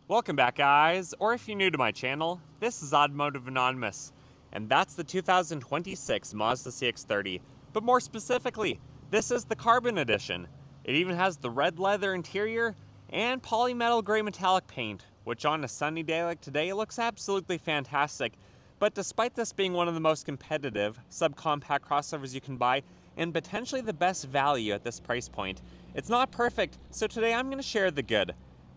Welcome back, guys, or if you're new to my channel, this is Automotive Anonymous, and that's the 2026 Mazda CX-30, but more specifically, this is the Carbon Edition. It even has the red leather interior and polymetal gray metallic paint, which on a sunny day like today looks absolutely fantastic. But despite this being one of the most competitive subcompact crossovers you can buy, and potentially the best value at this price point, it's not perfect, so today I'm going to share the good,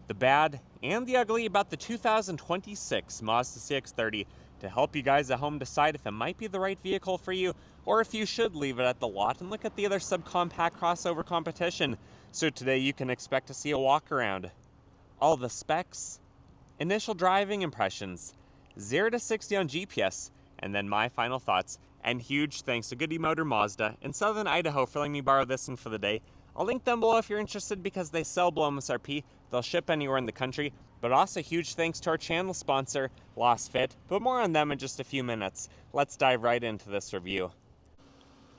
the bad, and the ugly about the 2026 Mazda CX-30 to help you guys at home decide if it might be the right vehicle for you or if you should leave it at the lot and look at the other subcompact crossover competition. So today you can expect to see a walk around, all the specs, initial driving impressions, 0 to 60 on GPS, and then my final thoughts. And huge thanks to Goody Motor Mazda in Southern Idaho for letting me borrow this one for the day. I'll link them below if you're interested because they sell below MSRP. They'll ship anywhere in the country. But also huge thanks to our channel sponsor, Lasfit, but more on them in just a few minutes. Let's dive right into this review.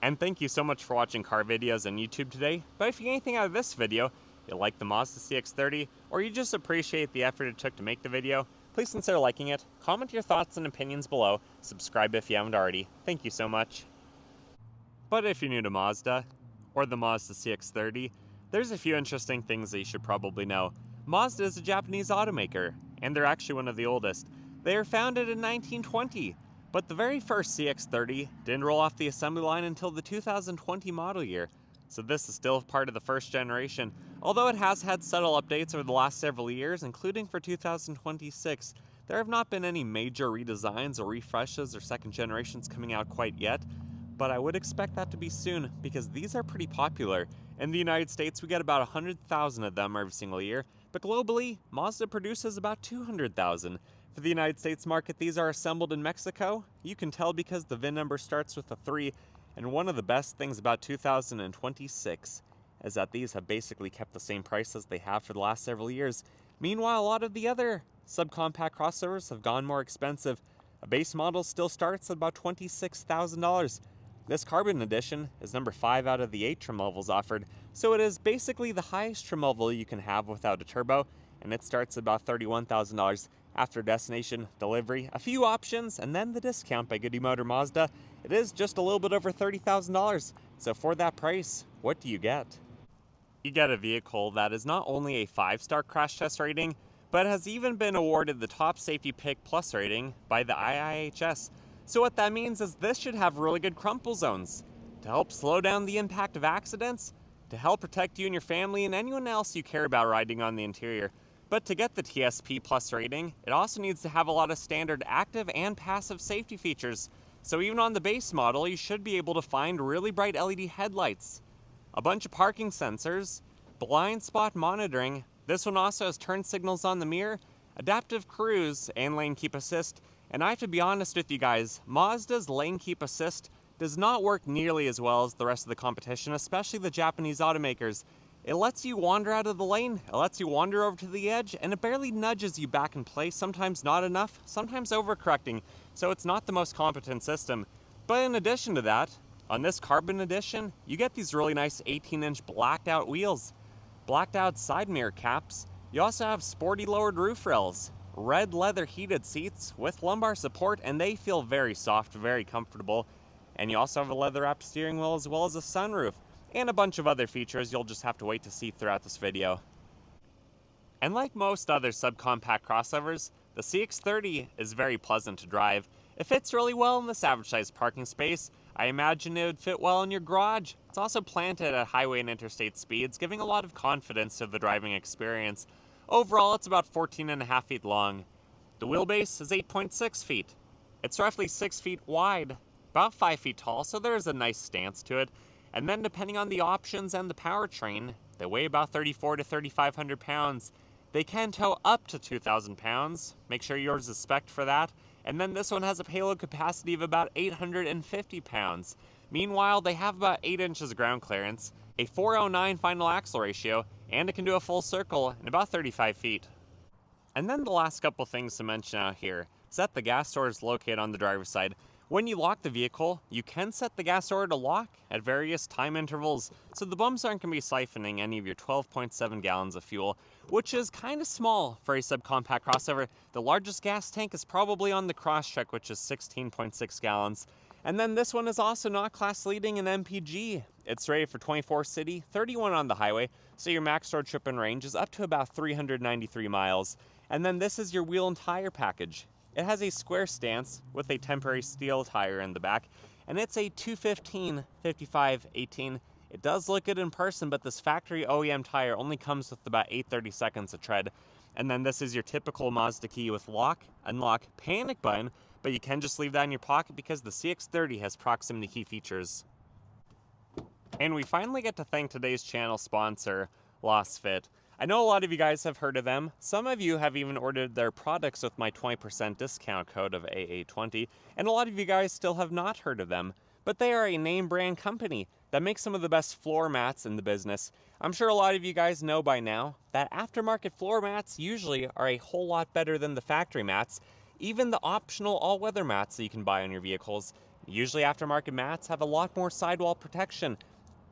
And thank you so much for watching car videos on YouTube today. But if you get anything out of this video, you like the Mazda CX-30, or you just appreciate the effort it took to make the video, please consider liking it, comment your thoughts and opinions below, subscribe if you haven't already. Thank you so much. But if you're new to Mazda, or the Mazda CX-30, there's a few interesting things that you should probably know. Mazda is a Japanese automaker, and they're actually one of the oldest. They were founded in 1920, but the very first CX-30 didn't roll off the assembly line until the 2020 model year. So this is still part of the first generation, although it has had subtle updates over the last several years, including for 2026. There have not been any major redesigns or refreshes or second generations coming out quite yet, but I would expect that to be soon because these are pretty popular. In the United States, we get about 100,000 of them every single year, but globally, Mazda produces about 200,000. For the United States market, these are assembled in Mexico. You can tell because the VIN number starts with a 3, and one of the best things about 2026 is that these have basically kept the same price as they have for the last several years. Meanwhile, a lot of the other subcompact crossovers have gone more expensive. A base model still starts at about $26,000. This Carbon Edition is number 5 out of the 8 trim levels offered, so it is basically the highest trim level you can have without a turbo, and it starts at about $31,000. After destination, delivery, a few options, and then the discount by Goody Motor Mazda, it is just a little bit over $30,000. So for that price, what do you get? You get a vehicle that is not only a 5-star crash test rating, but has even been awarded the top safety pick plus rating by the IIHS. So what that means is this should have really good crumple zones to help slow down the impact of accidents, to help protect you and your family and anyone else you care about riding on the interior. But to get the TSP plus rating, it also needs to have a lot of standard active and passive safety features. So even on the base model, you should be able to find really bright LED headlights, a bunch of parking sensors, blind spot monitoring. This one also has turn signals on the mirror, adaptive cruise, and lane keep assist. And I have to be honest with you guys, Mazda's lane keep assist does not work nearly as well as the rest of the competition, especially the Japanese automakers. It lets you wander out of the lane, it lets you wander over to the edge, and it barely nudges you back in place, sometimes not enough, sometimes overcorrecting, so it's not the most competent system. But in addition to that, on this Carbon Edition, you get these really nice 18-inch blacked out wheels, blacked out side mirror caps. You also have sporty lowered roof rails, red leather heated seats with lumbar support, and they feel very soft, very comfortable. And you also have a leather wrapped steering wheel as well as a sunroof, and a bunch of other features you'll just have to wait to see throughout this video. And like most other subcompact crossovers, the CX-30 is very pleasant to drive. It fits really well in this average size parking space. I imagine it would fit well in your garage. It's also planted at highway and interstate speeds, giving a lot of confidence to the driving experience. Overall, it's about 14.5 feet long. The wheelbase is 8.6 feet. It's roughly 6 feet wide, about 5 feet tall, so there's a nice stance to it. And then depending on the options and the powertrain, they weigh about 3,400 to 3,500 pounds. They can tow up to 2,000 pounds. Make sure yours is spec'd for that. And then this one has a payload capacity of about 850 pounds. Meanwhile, they have about 8 inches of ground clearance, a 409 final axle ratio, and it can do a full circle in about 35 feet. And then the last couple things to mention out here is that the gas door is located on the driver's side, When you lock the vehicle, you can set the gas door to lock at various time intervals, so the bums aren't going to be siphoning any of your 12.7 gallons of fuel, which is kind of small for a subcompact crossover. The largest gas tank is probably on the Crosstrek, which is 16.6 gallons. And then this one is also not class leading in MPG. It's rated for 24 city, 31 on the highway, so your max road trip and range is up to about 393 miles. And then this is your wheel and tire package. It has a square stance with a temporary steel tire in the back, and it's a 215/55/18. It does look good in person, but this factory OEM tire only comes with about 8/32 of tread. And then this is your typical Mazda key with lock, unlock, panic button, but you can just leave that in your pocket because the CX-30 has proximity key features. And we finally get to thank today's channel sponsor, Lasfit. I know a lot of you guys have heard of them. Some of you have even ordered their products with my 20% discount code of AA20, and a lot of you guys still have not heard of them. But they are a name brand company that makes some of the best floor mats in the business. I'm sure a lot of you guys know by now that aftermarket floor mats usually are a whole lot better than the factory mats, even the optional all-weather mats that you can buy on your vehicles. Usually aftermarket mats have a lot more sidewall protection,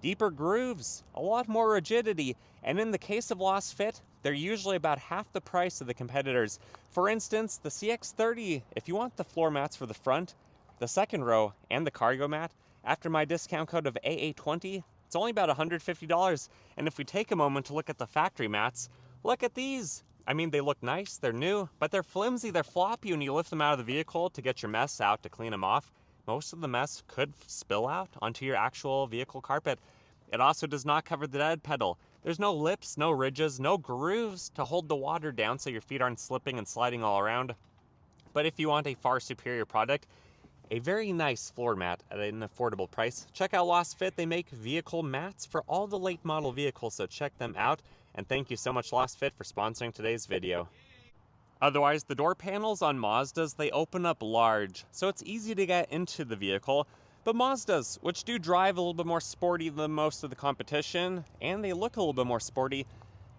deeper grooves, a lot more rigidity, and in the case of Lasfit, they're usually about half the price of the competitors. For instance, the CX-30, if you want the floor mats for the front, the second row, and the cargo mat, after my discount code of AA20, it's only about $150. And if we take a moment to look at the factory mats, look at these. I mean, they look nice, they're new, but they're flimsy, they're floppy. When you lift them out of the vehicle to get your mess out to clean them off, most of the mess could spill out onto your actual vehicle carpet. It also does not cover the dead pedal. There's no lips, no ridges, no grooves to hold the water down so your feet aren't slipping and sliding all around. But if you want a far superior product, a very nice floor mat at an affordable price, check out Lasfit. They make vehicle mats for all the late model vehicles, so check them out. And thank you so much, Lasfit, for sponsoring today's video. Otherwise, the door panels on Mazdas, they open up large, so it's easy to get into the vehicle. But Mazdas, which do drive a little bit more sporty than most of the competition, and they look a little bit more sporty,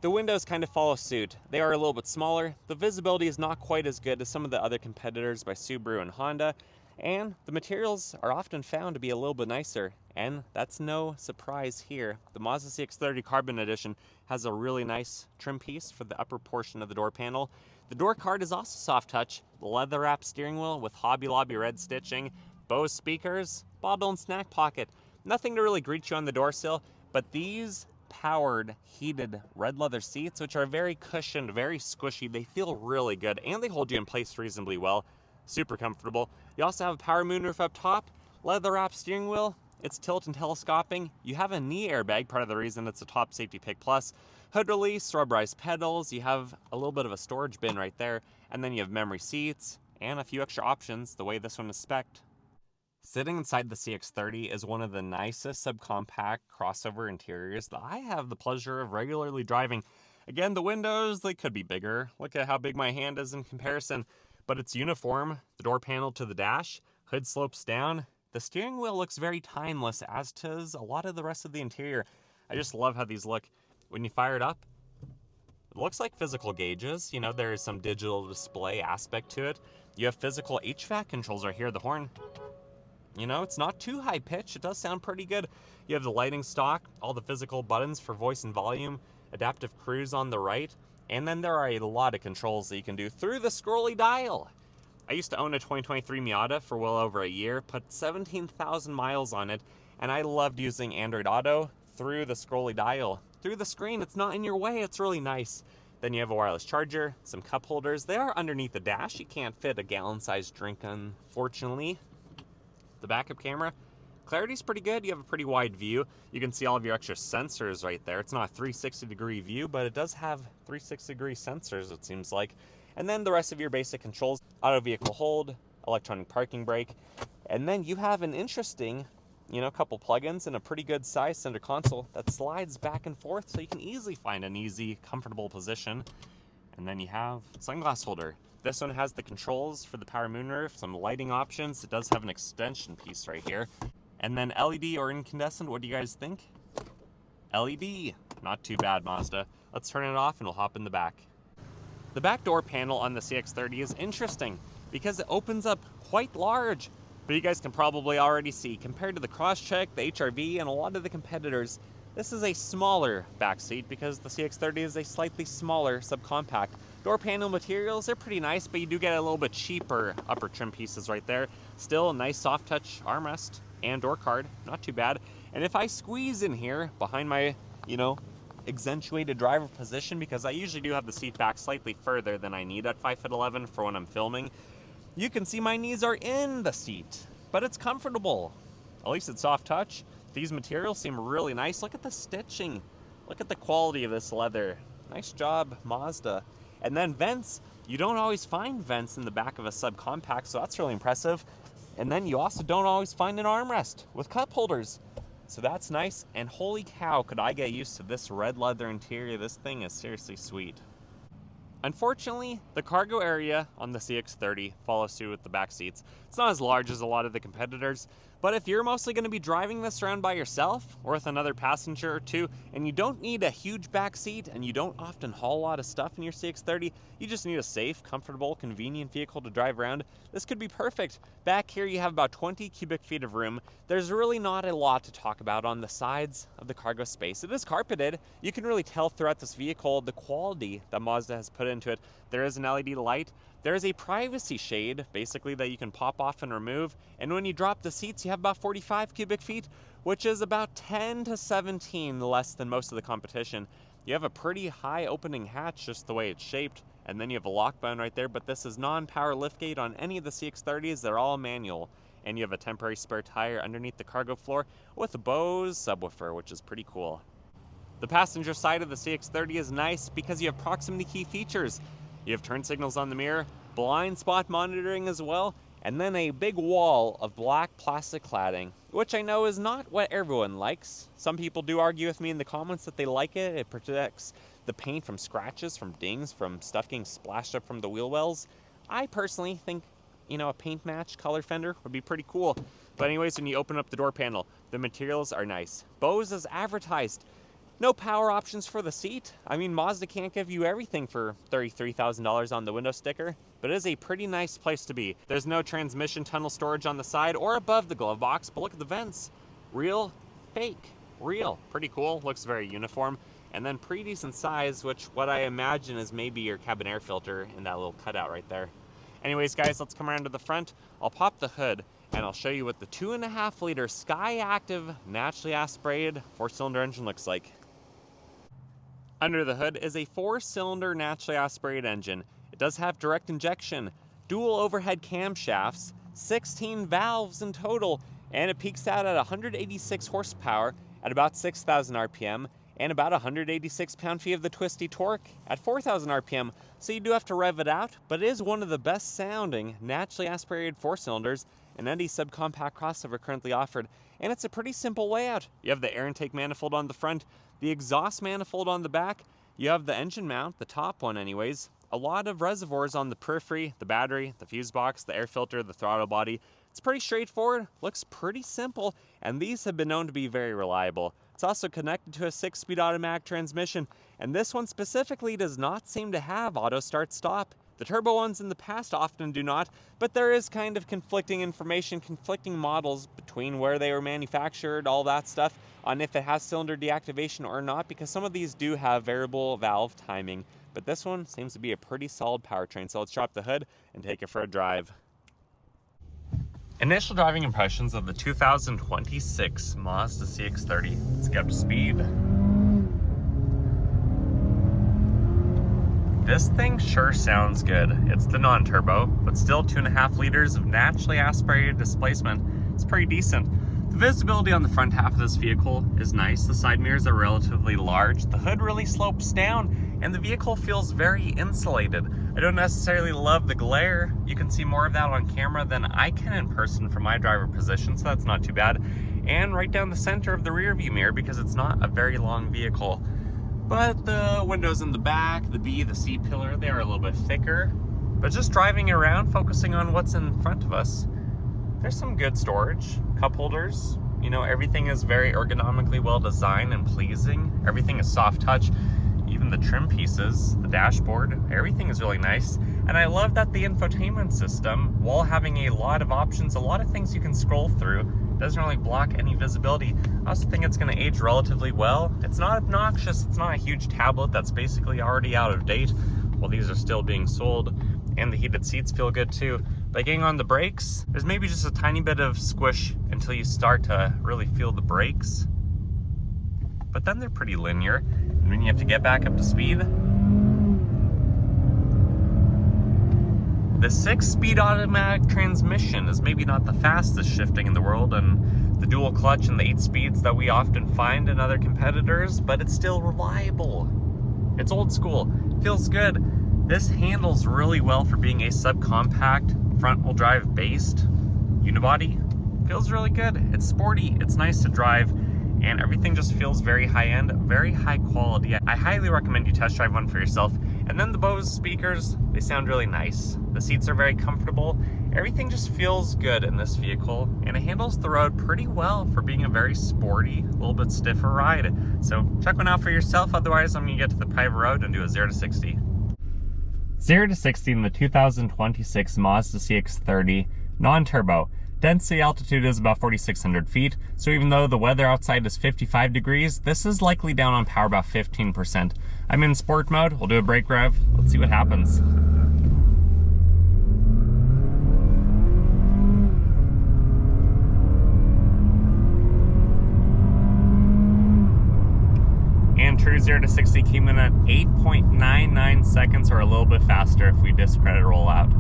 the windows kind of follow suit. They are a little bit smaller, the visibility is not quite as good as some of the other competitors by Subaru and Honda, and the materials are often found to be a little bit nicer, and that's no surprise here. The Mazda CX-30 Carbon Edition has a really nice trim piece for the upper portion of the door panel. The door card is also soft touch, leather wrapped steering wheel with Hobby Lobby red stitching, Bose speakers, bottle and snack pocket. Nothing to really greet you on the door sill, but these powered heated red leather seats, which are very cushioned, very squishy, they feel really good, and they hold you in place reasonably well. Super comfortable. You also have a power moonroof up top, leather wrapped steering wheel, it's tilt and telescoping. You have a knee airbag, part of the reason it's a top safety pick plus. Hood release, rubberized pedals, you have a little bit of a storage bin right there, and then you have memory seats, and a few extra options the way this one is spec'd. Sitting inside the CX-30 is one of the nicest subcompact crossover interiors that I have the pleasure of regularly driving. Again, the windows, they could be bigger. Look at how big my hand is in comparison. But it's uniform, the door panel to the dash, hood slopes down. The steering wheel looks very timeless, as does a lot of the rest of the interior. I just love how these look. When you fire it up, it looks like physical gauges. You know, there is some digital display aspect to it. You have physical HVAC controls right here, the horn. You know, it's not too high pitch, it does sound pretty good. You have the lighting stock, all the physical buttons for voice and volume, adaptive cruise on the right, and then there are a lot of controls that you can do through the scrolly dial. I used to own a 2023 Miata for well over a year, put 17,000 miles on it, and I loved using Android Auto through the scrolly dial. Through the screen, it's not in your way, it's really nice. Then you have a wireless charger, some cup holders. They are underneath the dash. You can't fit a gallon-sized drink, unfortunately. The backup camera, clarity's pretty good. You have a pretty wide view. You can see all of your extra sensors right there. It's not a 360-degree view, but it does have 360-degree sensors, it seems like. And then the rest of your basic controls, auto vehicle hold, electronic parking brake, and then you have an interesting, couple plugins and a pretty good size center console that slides back and forth so you can easily find an easy, comfortable position. And then you have sunglass holder. This one has the controls for the power moonroof, some lighting options. It does have an extension piece right here. And then LED or incandescent, what do you guys think? LED, not too bad, Mazda. Let's turn it off and we'll hop in the back. The back door panel on the CX-30 is interesting because it opens up quite large. But you guys can probably already see, compared to the Crosstrek, the HR-V, and a lot of the competitors, this is a smaller back seat because the CX-30 is a slightly smaller subcompact. Door panel materials, they're pretty nice, but you do get a little bit cheaper upper trim pieces right there. Still a nice soft touch armrest and door card, not too bad. And if I squeeze in here behind my, accentuated driver position, because I usually do have the seat back slightly further than I need at 5'11" for when I'm filming, you can see my knees are in the seat, but it's comfortable. At least it's soft touch. These materials seem really nice. Look at the stitching. Look at the quality of this leather. Nice job, Mazda. And then vents. You don't always find vents in the back of a subcompact, so that's really impressive. And then you also don't always find an armrest with cup holders. So that's nice. And holy cow, could I get used to this red leather interior. This thing is seriously sweet. Unfortunately, the cargo area on the CX-30 follows suit with the back seats. It's not as large as a lot of the competitors, but if you're mostly going to be driving this around by yourself or with another passenger or two, and you don't need a huge back seat and you don't often haul a lot of stuff in your CX-30, you just need a safe, comfortable, convenient vehicle to drive around, this could be perfect. Back here you have about 20 cubic feet of room. There's really not a lot to talk about on the sides of the cargo space. It is carpeted. You can really tell throughout this vehicle the quality that Mazda has put into it. There is an LED light. There is a privacy shade, basically, that you can pop off and remove. And when you drop the seats, you have about 45 cubic feet, which is about 10 to 17 less than most of the competition. You have a pretty high opening hatch, just the way it's shaped. And then you have a lock button right there, but this is non-power liftgate on any of the CX-30s. They're all manual. And you have a temporary spare tire underneath the cargo floor with a Bose subwoofer, which is pretty cool. The passenger side of the CX-30 is nice because you have proximity key features. You have turn signals on the mirror, blind spot monitoring as well, and then a big wall of black plastic cladding, which I know is not what everyone likes. Some people do argue with me in the comments that they like it. It protects the paint from scratches, from dings, from stuff getting splashed up from the wheel wells. I personally think, a paint match color fender would be pretty cool. But anyways, when you open up the door panel, the materials are nice. Bose is advertised. No power options for the seat. I mean, Mazda can't give you everything for $33,000 on the window sticker, but it is a pretty nice place to be. There's no transmission tunnel storage on the side or above the glove box, but look at the vents. Real, fake, real. Pretty cool, looks very uniform. And then pretty decent size, which what I imagine is maybe your cabin air filter in that little cutout right there. Anyways, guys, let's come around to the front. I'll pop the hood and I'll show you what the 2.5 liter Sky Active naturally aspirated 4-cylinder engine looks like. Under the hood is a 4-cylinder naturally aspirated engine. It does have direct injection, dual overhead camshafts, 16 valves in total, and it peaks out at 186 horsepower at about 6,000 RPM and about 186 pound-feet of the twisty torque at 4,000 RPM. So you do have to rev it out, but it is one of the best sounding naturally aspirated 4-cylinders in any subcompact crossover currently offered. And it's a pretty simple layout. You have the air intake manifold on the front, the exhaust manifold on the back, you have the engine mount, the top one anyways, a lot of reservoirs on the periphery, the battery, the fuse box, the air filter, the throttle body. It's pretty straightforward, looks pretty simple, and these have been known to be very reliable. It's also connected to a 6-speed automatic transmission, and this one specifically does not seem to have auto start stop. The turbo ones in the past often do not, but there is kind of conflicting information, conflicting models between where they were manufactured, all that stuff, on if it has cylinder deactivation or not, because some of these do have variable valve timing, but this one seems to be a pretty solid powertrain. So let's drop the hood and take it for a drive. Initial driving impressions of the 2026 Mazda CX-30. Let's get up to speed. This thing sure sounds good. It's the non-turbo, but still 2.5 liters of naturally aspirated displacement. It's pretty decent. The visibility on the front half of this vehicle is nice. The side mirrors are relatively large. The hood really slopes down, and the vehicle feels very insulated. I don't necessarily love the glare. You can see more of that on camera than I can in person from my driver position, so that's not too bad. And right down the center of the rear view mirror, because it's not a very long vehicle. But the windows in the back, the C pillar, they are a little bit thicker. But just driving around, focusing on what's in front of us, there's some good storage. Cup holders, everything is very ergonomically well designed and pleasing. Everything is soft touch. even the trim pieces, the dashboard, everything is really nice. And I love that the infotainment system, while having a lot of options, a lot of things you can scroll through, doesn't really block any visibility. I also think it's going to age relatively well. It's not obnoxious, it's not a huge tablet that's basically already out of date while these are still being sold. And the heated seats feel good too. By getting on the brakes, there's maybe just a tiny bit of squish until you start to really feel the brakes. But then they're pretty linear. And when you have to get back up to speed, the 6-speed automatic transmission is maybe not the fastest shifting in the world, and the dual clutch and the 8 speeds that we often find in other competitors, but it's still reliable. It's old school, feels good. This handles really well for being a subcompact, front-wheel drive based unibody. Feels really good. It's sporty, it's nice to drive, and everything just feels very high-end, very high quality. I highly recommend you test drive one for yourself. And then the Bose speakers, they sound really nice. The seats are very comfortable. Everything just feels good in this vehicle, and it handles the road pretty well for being a very sporty, a little bit stiffer ride. So check one out for yourself. Otherwise, I'm gonna get to the private road and do a 0 to 60. 0 to 60 in the 2026 Mazda CX-30 non-turbo. Density altitude is about 4,600 feet, so even though the weather outside is 55 degrees, this is likely down on power about 15%. I'm in sport mode, we'll do a brake rev, let's see what happens. And true 0 to 60 came in at 8.99 seconds, or a little bit faster if we discredit rollout.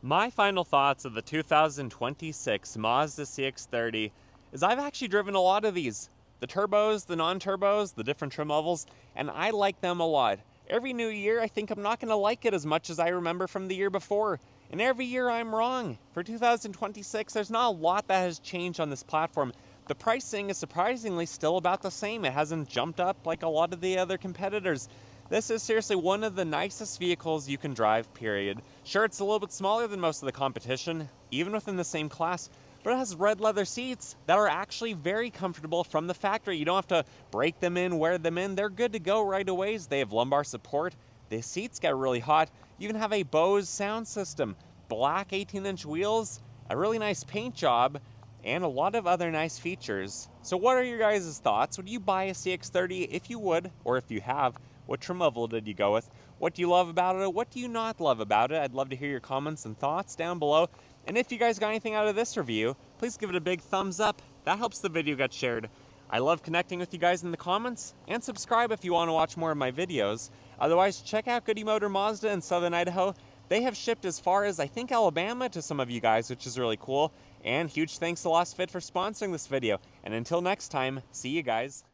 My final thoughts of the 2026 Mazda CX-30 is I've actually driven a lot of these. The turbos, the non-turbos, the different trim levels, and I like them a lot. Every new year, I think I'm not going to like it as much as I remember from the year before. And every year I'm wrong. For 2026, there's not a lot that has changed on this platform. The pricing is surprisingly still about the same. It hasn't jumped up like a lot of the other competitors. This is seriously one of the nicest vehicles you can drive, period. Sure, it's a little bit smaller than most of the competition, even within the same class, but it has red leather seats that are actually very comfortable from the factory. You don't have to break them in, wear them in. They're good to go right away. They have lumbar support. The seats get really hot. You even have a Bose sound system, black 18-inch wheels, a really nice paint job, and a lot of other nice features. So what are your guys' thoughts? Would you buy a CX-30 if you would, or if you have? What trim level did you go with? What do you love about it? What do you not love about it? I'd love to hear your comments and thoughts down below. And if you guys got anything out of this review, please give it a big thumbs up. That helps the video get shared. I love connecting with you guys in the comments, and subscribe if you want to watch more of my videos. Otherwise, check out Goody Motor Mazda in Southern Idaho. They have shipped as far as, I think, Alabama to some of you guys, which is really cool. And huge thanks to Lasfit for sponsoring this video. And until next time, see you guys.